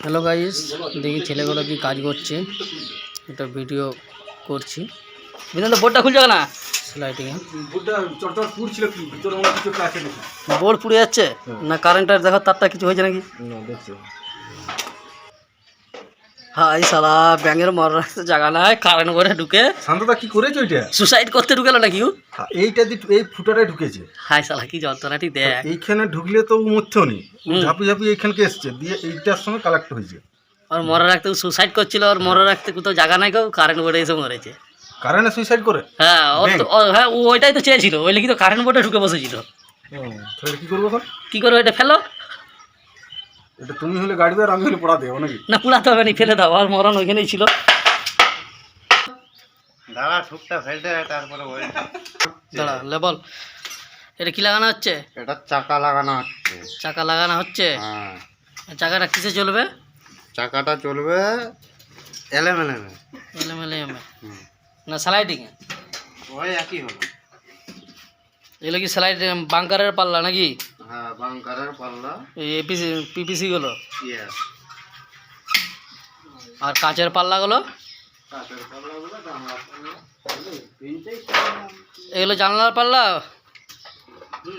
Hello guys, দেখি ছেলেগুলো কি কাজ করছে। এটা ভিডিও করছি। বিধান বোর্ডটা খুলছে না স্লাইডিংয়ে, বোর্ড পুড়ে যাচ্ছে না, কারেন্টের দেখো তারটা কিছু হয়েছে নাকি। হাই শালা, ব্যাঙের মর রাখতে জায়গা নাই, কারেন্ট করে ঢুকে শান্তদা কি করেছে ওইটা? সুসাইড করতে ঢুকেলো নাকি? এইটা এই ফুটাটাই ঢুকেছে। হাই শালা, কি যন্ত্রণাটি দেখ। এইখানে ঢুকলে তো মরতেও নেই, ঝাঁপি ঝাঁপি এইখানকে এসছে, দিয়ে এইটার সঙ্গে কালেক্ট হয়েছে। ওর মরে রাখতে সুসাইড করছিল, ওর মরে রাখতে কোথাও জায়গা নাই, কেউ কারেন্ট বোর্ডে এসে মরেছে। কারেন্টে সুইসাইড করে? হ্যাঁ, হ্যাঁ, ওইটাই তো চেয়েছিল, ওই লেগে তো কারেন্ট বোর্ডে ঢুকে বসেছিল। তাহলে কি করবো এখন? কি করবো, এটা ফেলো। এটা তুমি হলে গাড়ি আর আমি হলে পড়া দেবো নাকি? না, পুরাতে হবে না, ফেলে দাও। আর মরণ ওইখানেই ছিল। দাঁড়া, ঠুকটা ফেলতে তারপরে ওই দাঁড়া, লেবল। এটা কি লাগানো হচ্ছে? এটা চাকা লাগানো হচ্ছে। চাকা লাগানো হচ্ছে। হ্যাঁ, চাকাটা কিসে চলবে? চাকাটা চলবে এলএমএলএ। এলএমএলএ না স্লাইডিংয়ে? ওই একই হলো। এগুলো কি স্লাইড বাঙ্কারের পাল্লা নাকি? হ্যাঁ, বাঙ্কারের পাল্লা। এই পিপিসি গুলো ইয়েস। আর কাচের পাল্লাগুলো? কাঠের পাল্লাগুলো জানলা পাল্লা। এগুলো জানলার পাল্লা?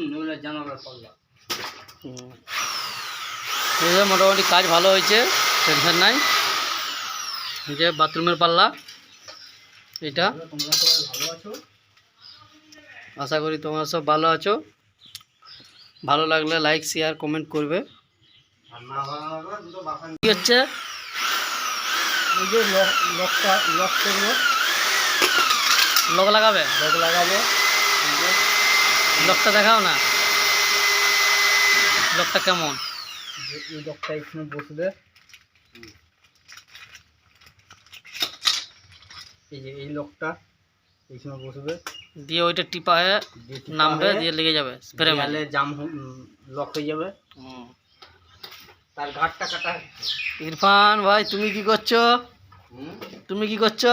এগুলো জানালার পাল্লা। এগুলো মোটামুটি কাজ ভালো হয়েছে, টেনশন নাই। যে বাথরুমের পাল্লা এটা। তোমরা সবাই ভালো আছো? আশা করি তোমরা সব ভালো আছো। ভালো লাগলে লাইক শেয়ার কমেন্ট করবে। আর না ভালো লাগলে দুটো বাসন। কি হচ্ছে? এই যে লকটা লক করবো, লক লাগাবে? লক লাগাবো। লকটা দেখাও না, লকটা কেমন? এই লকটা এখানে বসবে, এই যে এই লকটা এইখানে বসবে, দিয়ে ওইটা টিপা হয়ে নামবে, দিয়ে লেগে যাবে ফ্রেমে, জাম লক হয়ে যাবে। তার ঘাটটা কাটা। ইরফান ভাই, তুমি কি করছো? তুমি কি করছো?